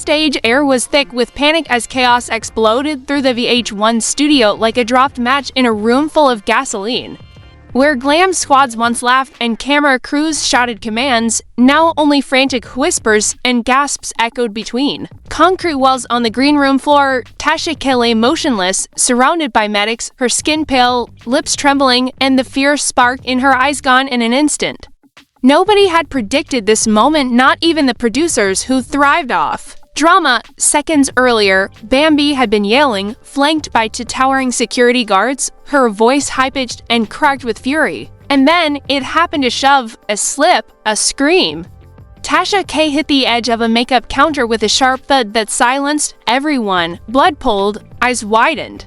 Backstage, air was thick with panic as chaos exploded through the VH1 studio like a dropped match in a room full of gasoline. Where glam squads once laughed and camera crews shouted commands, now only frantic whispers and gasps echoed between. Concrete walls on the green room floor, Tasha K lay motionless, surrounded by medics, her skin pale, lips trembling, and the fear spark in her eyes gone in an instant. Nobody had predicted this moment, not even the producers who thrived off drama. Seconds earlier, Bambi had been yelling, flanked by two towering security guards, her voice high-pitched and cracked with fury. And then it happened: a shove, a slip, a scream. Tasha K hit the edge of a makeup counter with a sharp thud that silenced everyone. Blood pulled, eyes widened.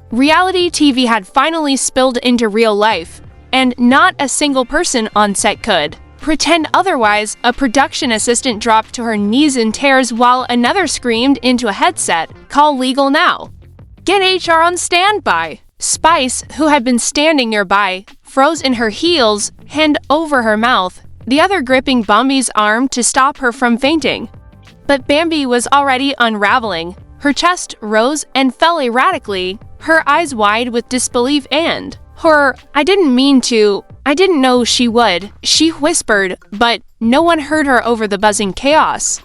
Reality TV had finally spilled into real life, and not a single person on set could pretend otherwise. A production assistant dropped to her knees in tears while another screamed into a headset, "Call legal now. Get HR on standby." Spice, who had been standing nearby, froze in her heels, hand over her mouth, the other gripping Bambi's arm to stop her from fainting. But Bambi was already unraveling. Her chest rose and fell erratically, her eyes wide with disbelief and horror. "I didn't mean to. I didn't know she would," she whispered, but no one heard her over the buzzing chaos.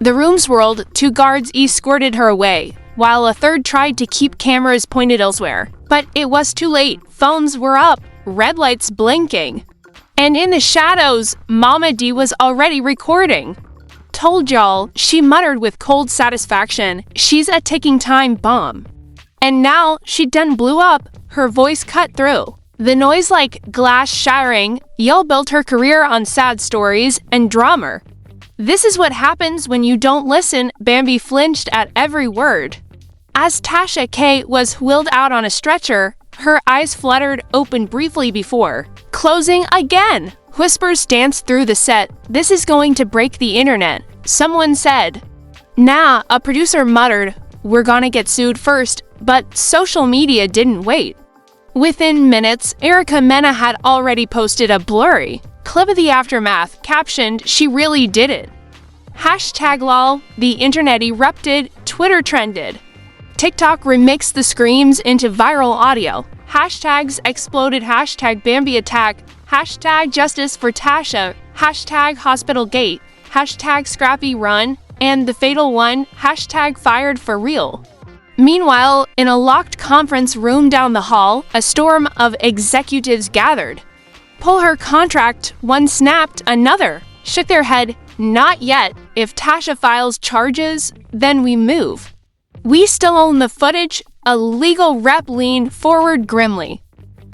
The room swirled, two guards escorted her away, while a third tried to keep cameras pointed elsewhere. But it was too late. Phones were up, red lights blinking. And in the shadows, Mama D was already recording. "Told y'all," she muttered with cold satisfaction. "She's a ticking time bomb." And now she done blew up, her voice cut through. The noise like glass shattering. Yell built her career on sad stories and drama. "This is what happens when you don't listen." Bambi flinched at every word. As Tasha K was wheeled out on a stretcher, her eyes fluttered open briefly before closing again. Whispers danced through the set. "This is going to break the internet," someone said. "Nah," a producer muttered. "We're gonna get sued first." But social media didn't wait. Within minutes, Erica Mena had already posted a blurry clip of the aftermath, captioned, "She really did it." #lol, the internet erupted, Twitter trended. TikTok remixed the screams into viral audio. Hashtags exploded, #Bambi attack, #justice for Tasha, #HospitalGate, #Scrappy run, and the fatal one, #fired for real. Meanwhile, in a locked conference room down the hall, a storm of executives gathered. "Pull her contract," one snapped, another shook their head. "Not yet. If Tasha files charges, then we move." "We still own the footage," a legal rep leaned forward grimly.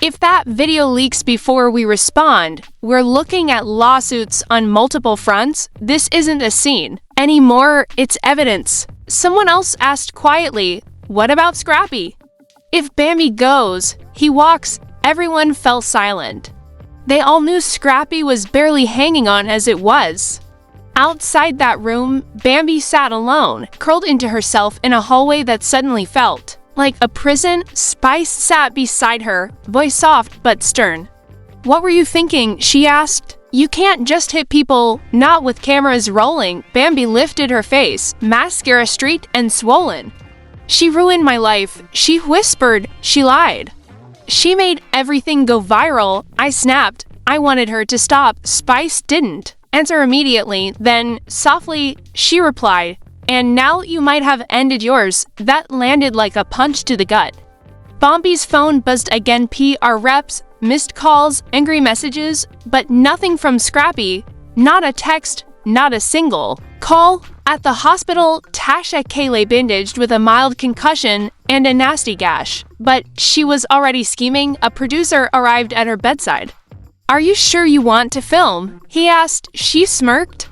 "If that video leaks before we respond, we're looking at lawsuits on multiple fronts. This isn't a scene anymore, it's evidence." Someone else asked quietly, "What about Scrappy?" "If Bambi goes, he walks." Everyone fell silent. They all knew Scrappy was barely hanging on as it was. Outside that room, Bambi sat alone, curled into herself in a hallway that suddenly felt like a prison. Spice sat beside her, voice soft but stern. "What were you thinking?" she asked. "You can't just hit people, not with cameras rolling." Bambi lifted her face, mascara streaked and swollen. "She ruined my life," she whispered. "She lied. She made everything go viral." I snapped. I wanted her to stop. Spice didn't answer immediately. Then, softly, she replied, "And now you might have ended yours." That landed like a punch to the gut. Bambi's phone buzzed again. PR reps, missed calls, angry messages, but nothing from Scrappy. Not a text, not a single call. At the hospital, Tasha K lay bandaged with a mild concussion and a nasty gash. But she was already scheming. A producer arrived at her bedside. "Are you sure you want to film?" he asked. She smirked.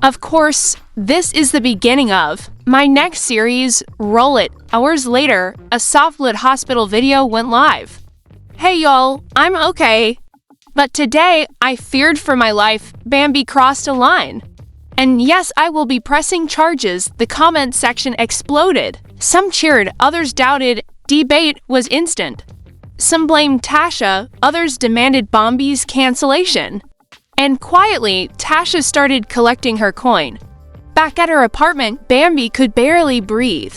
"Of course, this is the beginning of my next series. Roll it." Hours later, a soft-lit hospital video went live. "Hey y'all, I'm okay. But today, I feared for my life." Bambi crossed a line. "And yes, I will be pressing charges." The comment section exploded. Some cheered, others doubted. Debate was instant. Some blamed Tasha, others demanded Bambi's cancellation. And quietly, Tasha started collecting her coin. Back at her apartment, Bambi could barely breathe.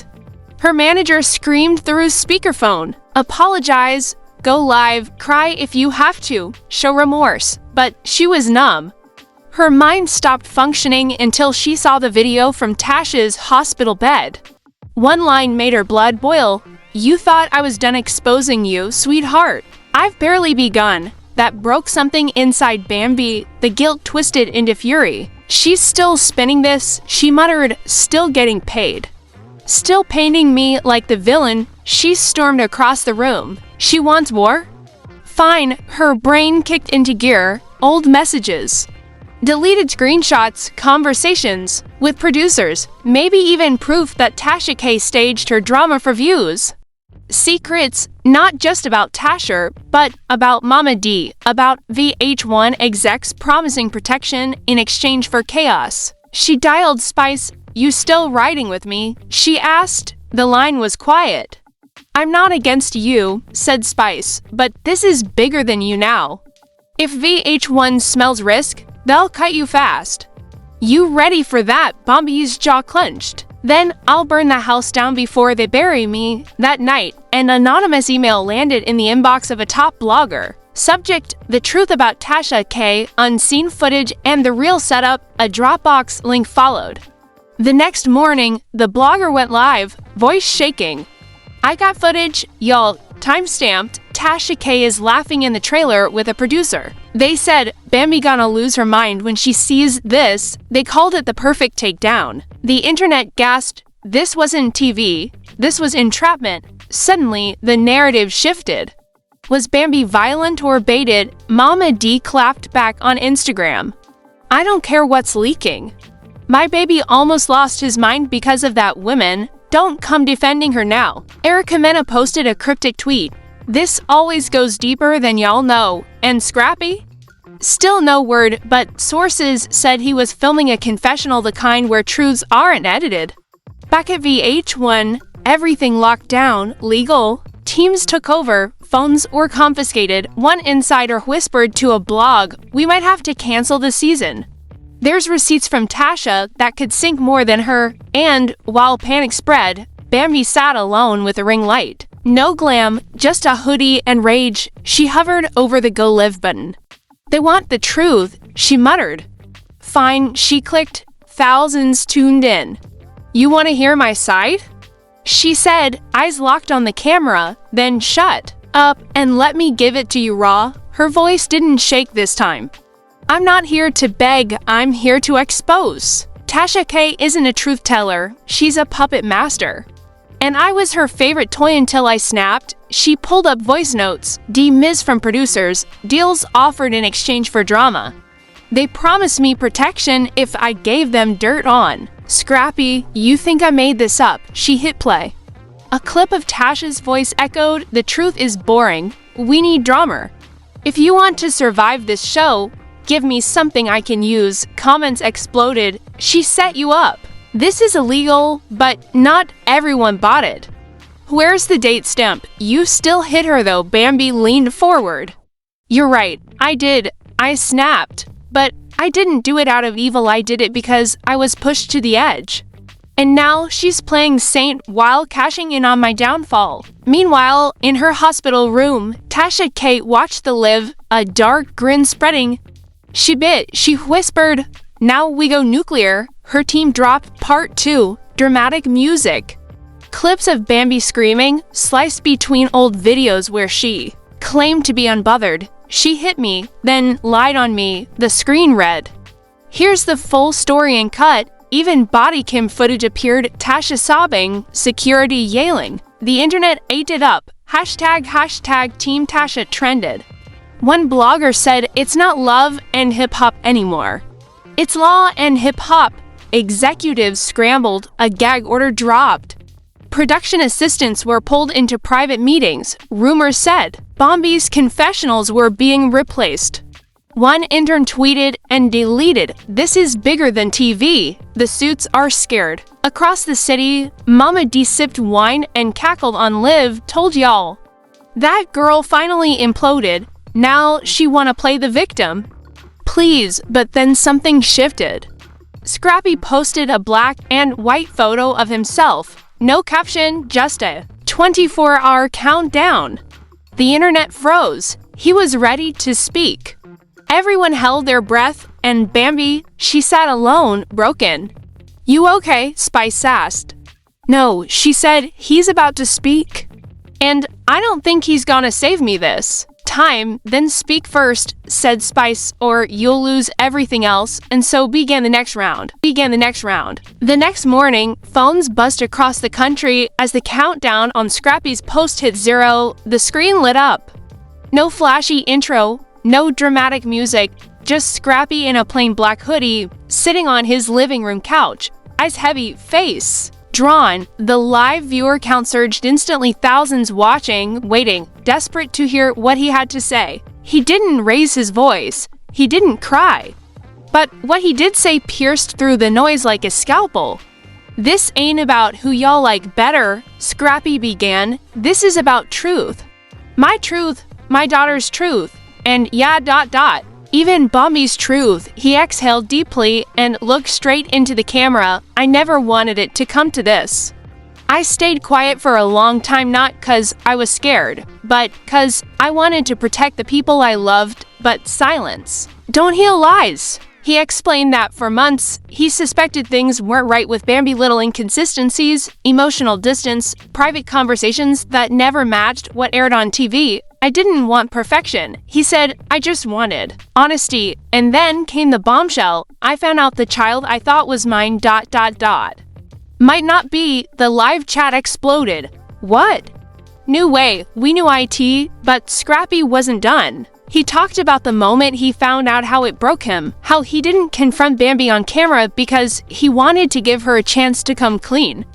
Her manager screamed through speakerphone, "Apologize, go live, cry if you have to, show remorse," but she was numb. Her mind stopped functioning until she saw the video from Tasha's hospital bed. One line made her blood boil. "You thought I was done exposing you, sweetheart. I've barely begun." That broke something inside Bambi, the guilt twisted into fury. "She's still spinning this," she muttered, "still getting paid. Still painting me like the villain." She stormed across the room. "She wants war? Fine." Her brain kicked into gear. Old messages, deleted screenshots, conversations with producers, maybe even proof that Tasha K staged her drama for views. Secrets, not just about Tasha, but about Mama D, about VH1 execs promising protection in exchange for chaos. She dialed Spice. "You still riding with me?" she asked. The line was quiet. "I'm not against you," said Spice, "but this is bigger than you now. If VH1 smells risk, they'll cut you fast." "You ready for that?" Bambi's jaw clenched. "Then I'll burn the house down before they bury me." That night, an anonymous email landed in the inbox of a top blogger. Subject: the truth about Tasha K, unseen footage and the real setup. A Dropbox link followed. The next morning, the blogger went live, voice shaking. "I got footage, y'all. Timestamped. Tasha K is laughing in the trailer with a producer. They said Bambi gonna lose her mind when she sees this." They called it the perfect takedown. The internet gasped. This wasn't TV. This was entrapment. Suddenly, the narrative shifted. Was Bambi violent or baited? Mama D clapped back on Instagram. "I don't care what's leaking. My baby almost lost his mind because of that woman. Don't come defending her now." Erica Mena posted a cryptic tweet. "This always goes deeper than y'all know." And Scrappy? Still no word, but sources said he was filming a confessional, the kind where truths aren't edited. Back at VH1, everything locked down, legal. Teams took over, phones were confiscated. One insider whispered to a blog, "We might have to cancel the season. There's receipts from Tasha that could sink more than her." And while panic spread, Bambi sat alone with a ring light. No glam, just a hoodie and rage. She hovered over the Go Live button. "They want the truth," she muttered. "Fine," she clicked. Thousands tuned in. "You want to hear my side?" she said, eyes locked on the camera, then shut up and let me give it to you raw. Her voice didn't shake this time. "I'm not here to beg, I'm here to expose. Tasha K isn't a truth teller, she's a puppet master. And I was her favorite toy until I snapped." She pulled up voice notes, dismissed from producers, deals offered in exchange for drama. "They promised me protection if I gave them dirt on." "Scrappy, you think I made this up?" She hit play. A clip of Tasha's voice echoed, "The truth is boring. We need drama. If you want to survive this show, give me something I can use." Comments exploded. "She set you up. This is illegal," but not everyone bought it. "Where's the date stamp?" "You still hit her though." Bambi leaned forward. "You're right. I did. I snapped. But I didn't do it out of evil. I did it because I was pushed to the edge." And now she's playing saint while cashing in on my downfall. Meanwhile, in her hospital room, Tasha K watched the live, a dark grin spreading. She bit. She whispered, "Now we go nuclear." Her team dropped part 2, dramatic music. Clips of Bambi screaming, sliced between old videos where she claimed to be unbothered. "She hit me, then lied on me," the screen read. Here's the full story and cut. Even body cam footage appeared. Tasha sobbing, security yelling. The internet ate it up. Hashtag Team Tasha trended. One blogger said, "It's not love and hip-hop anymore. It's law and hip-hop." Executives scrambled. A gag order dropped. Production assistants were pulled into private meetings. Rumors said Bambi's confessionals were being replaced. One intern tweeted and deleted, "This is bigger than TV. The suits are scared." Across the city, Mama D sipped wine and cackled on Live, "Told y'all. That girl finally imploded. Now she wanna play the victim." Please, but then something shifted. Scrappy posted a black and white photo of himself. No caption, just a 24-hour countdown. The internet froze. He was ready to speak. Everyone held their breath, and Bambi, she sat alone, broken. "You okay?" Spice asked. "No," she said, "he's about to speak. And I don't think he's gonna save me this time, then speak first," said Spice, "or you'll lose everything else," and so began the next round. The next morning, phones buzzed across the country as the countdown on Scrappy's post hit 0, the screen lit up. No flashy intro, no dramatic music, just Scrappy in a plain black hoodie, sitting on his living room couch, eyes heavy, face drawn. The live viewer count surged instantly, thousands watching, waiting, desperate to hear what he had to say. He didn't raise his voice. He didn't cry. But what he did say pierced through the noise like a scalpel. "This ain't about who y'all like better," Scrappy began. "This is about truth. My truth, my daughter's truth, and even Bambi's truth." He exhaled deeply and looked straight into the camera. "I never wanted it to come to this. I stayed quiet for a long time, not 'cause I was scared, but 'cause I wanted to protect the people I loved, but silence don't heal lies." He explained that for months, he suspected things weren't right with Bambi, little inconsistencies, emotional distance, private conversations that never matched what aired on TV. "I didn't want perfection," he said, "I just wanted honesty." And then came the bombshell. "I found out the child I thought was mine ... might not be." The live chat exploded. "What?" "New way, we knew IT, but Scrappy wasn't done." He talked about the moment he found out, how it broke him, how he didn't confront Bambi on camera because he wanted to give her a chance to come clean.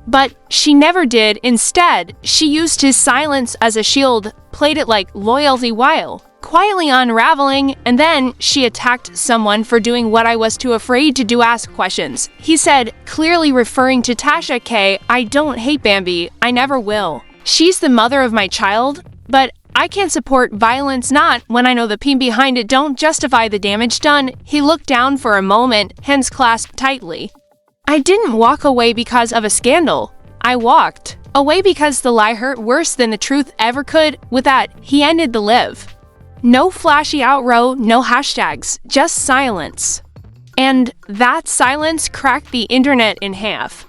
But she never did. Instead, she used his silence as a shield, played it like loyalty while quietly unraveling, and then she attacked someone for doing what I was too afraid to do, ask questions. He said, clearly referring to Tasha K, "I don't hate Bambi, I never will. She's the mother of my child, but I can't support violence, not when I know the pain behind it don't justify the damage done." He looked down for a moment, hands clasped tightly. "I didn't walk away because of a scandal. I walked away because the lie hurt worse than the truth ever could." With that, he ended the live. No flashy outro, no hashtags, just silence. And that silence cracked the internet in half.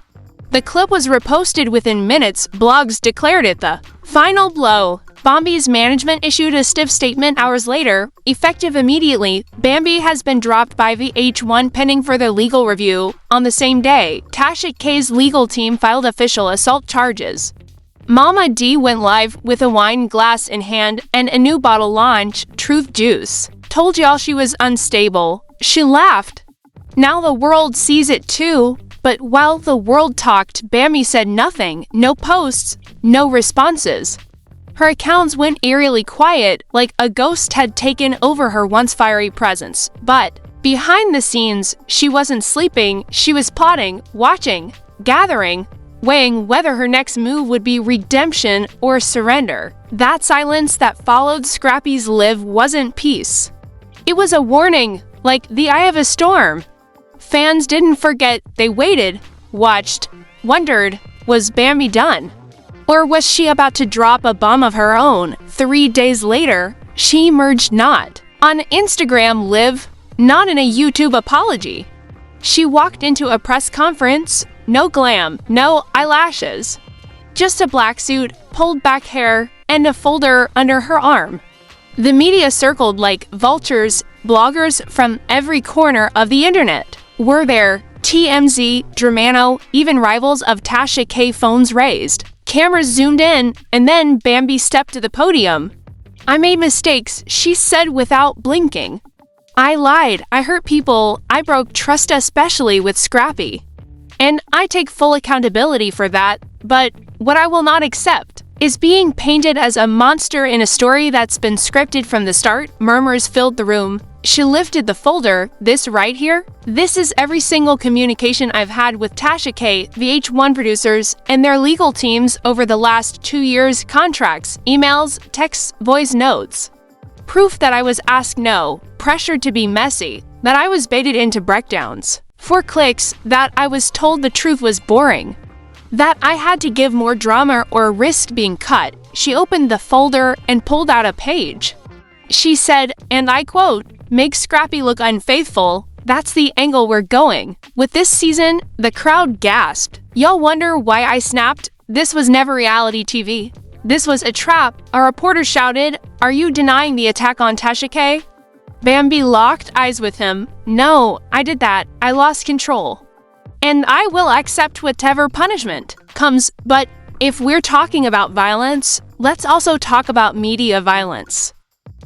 The clip was reposted within minutes. Blogs declared it the final blow. Bambi's management issued a stiff statement hours later. Effective immediately, Bambi has been dropped by VH1 pending further legal review. On the same day, Tasha K's legal team filed official assault charges. Mama D went live with a wine glass in hand and a new bottle launch, Truth Juice. "Told y'all she was unstable." She laughed. Now the world sees it too. But while the world talked, Bambi said nothing. No posts, no responses. Her accounts went eerily quiet, like a ghost had taken over her once fiery presence. But behind the scenes, she wasn't sleeping. She was plotting, watching, gathering, weighing whether her next move would be redemption or surrender. That silence that followed Scrappy's live wasn't peace. It was a warning, like the eye of a storm. Fans didn't forget. They waited, watched, wondered, was Bambi done? Or was she about to drop a bomb of her own? 3 days later, she emerged not on Instagram live, not in a YouTube apology. She walked into a press conference, no glam, no eyelashes. Just a black suit, pulled back hair, and a folder under her arm. The media circled like vultures. Bloggers from every corner of the internet were there. TMZ, Germano, even rivals of Tasha K, phones raised. Cameras zoomed in, and then Bambi stepped to the podium. "I made mistakes," she said without blinking. "I lied, I hurt people, I broke trust, especially with Scrappy. And I take full accountability for that, but what I will not accept is being painted as a monster in a story that's been scripted from the start." Murmurs filled the room. She lifted the folder. "This right here? This is every single communication I've had with Tasha K, VH1 producers, and their legal teams over the last 2 years. Contracts, emails, texts, voice notes. Proof that I was asked no, pressured to be messy, that I was baited into breakdowns. 4 clicks, that I was told the truth was boring. That I had to give more drama or risk being cut. She opened the folder and pulled out a page. She said, and I quote, "Make Scrappy look unfaithful. That's the angle we're going." With this season, the crowd gasped. Y'all wonder why I snapped? This was never reality TV. This was a trap. A reporter shouted, "Are you denying the attack on Tasha K?" Bambi locked eyes with him. "No, I did that. I lost control. And I will accept whatever punishment comes." But if we're talking about violence, let's also talk about media violence.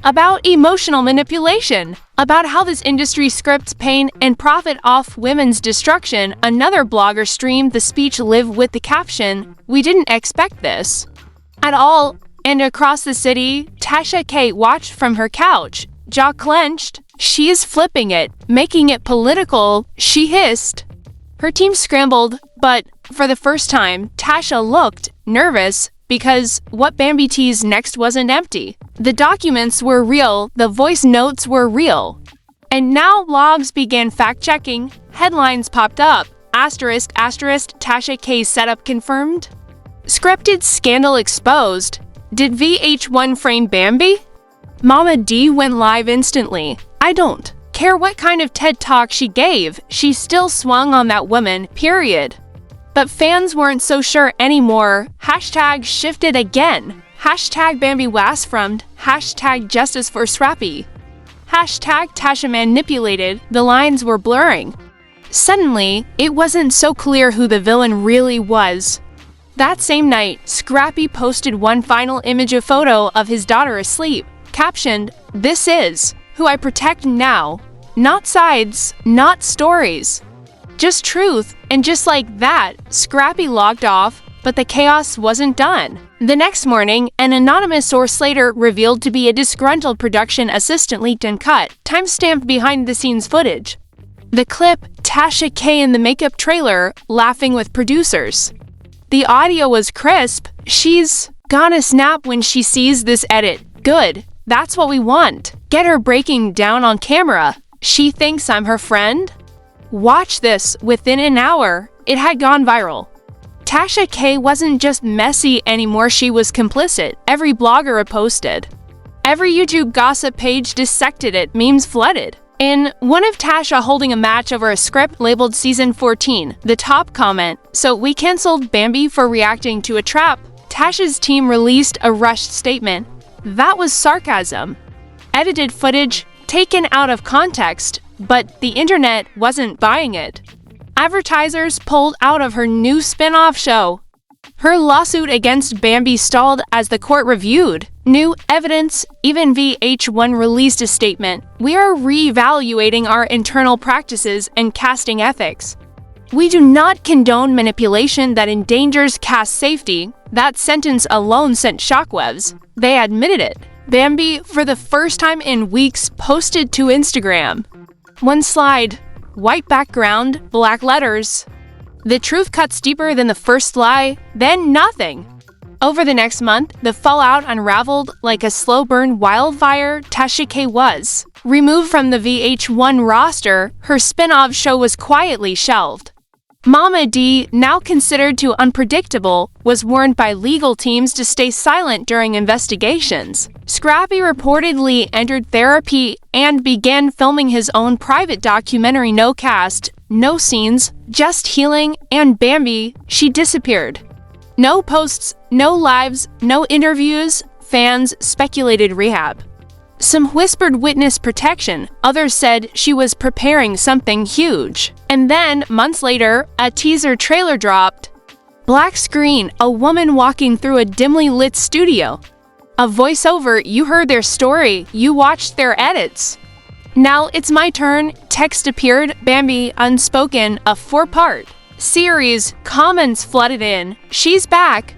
About emotional manipulation. About how this industry scripts pain and profit off women's destruction. Another blogger streamed the speech live with the caption, "We didn't expect this at all." And across the city, Tasha K watched from her couch, jaw clenched. "She's flipping it, making it political," she hissed. Her team scrambled, but for the first time, Tasha looked nervous because what Bambi teased next wasn't empty. The documents were real, the voice notes were real. And now blogs began fact-checking. Headlines popped up. Asterisk, Tasha K's setup confirmed. Scripted scandal exposed. Did VH1 frame Bambi? Mama D went live instantly. I don't care what kind of TED Talk she gave, she still swung on that woman, period. But fans weren't so sure anymore. Hashtag shifted again. Hashtag Bambi wasframed. Hashtag justice for Scrappy. Hashtag Tasha manipulated. The lines were blurring. Suddenly, it wasn't so clear who the villain really was. That same night, Scrappy posted one final image, a photo of his daughter asleep, captioned, "This is who I protect now. Not sides, not stories. Just truth." And just like that, Scrappy logged off, but the chaos wasn't done. The next morning, an anonymous source later revealed to be a disgruntled production assistant leaked and cut, timestamped behind-the-scenes footage. The clip, Tasha K in the makeup trailer, laughing with producers. The audio was crisp. "She's gonna snap when she sees this edit. Good. That's what we want. Get her breaking down on camera. She thinks I'm her friend?" Watch this. Within an hour, it had gone viral. Tasha K wasn't just messy anymore, she was complicit. Every blogger reposted. Every YouTube gossip page dissected it, memes flooded. In one of Tasha holding a match over a script labeled Season 14, the top comment, "So we canceled Bambi for reacting to a trap." Tasha's team released a rushed statement. That was sarcasm. Edited footage, taken out of context, but the internet wasn't buying it. Advertisers pulled out of her new spin-off show. Her lawsuit against Bambi stalled as the court reviewed new evidence. Even VH1 released a statement. "We are reevaluating our internal practices and casting ethics. We do not condone manipulation that endangers cast safety." That sentence alone sent shockwaves. They admitted it. Bambi, for the first time in weeks, posted to Instagram. One slide, white background, black letters. The truth cuts deeper than the first lie, then nothing. Over the next month, the fallout unraveled like a slow-burn wildfire. Tasha K was removed from the VH1 roster. Her spin-off show was quietly shelved. Mama D, now considered too unpredictable, was warned by legal teams to stay silent during investigations. Scrappy reportedly entered therapy and began filming his own private documentary. No cast, no scenes, just healing. And Bambi, she disappeared. No posts, no lives, no interviews. Fans speculated rehab. Some whispered witness protection. Others said she was preparing something huge. And then, months later, a teaser trailer dropped. Black screen, a woman walking through a dimly lit studio. A voiceover, you heard their story, you watched their edits. Now it's my turn. Text appeared. Bambi Unspoken, a 4-part series. Comments flooded in. She's back.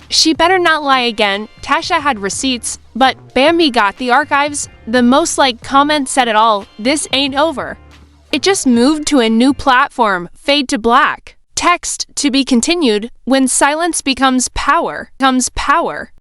She better not lie again. Tasha had receipts, but Bambi got the archives. The most liked comment said it all. This ain't over. It just moved to a new platform. Fade to black. Text to be continued. When silence becomes power.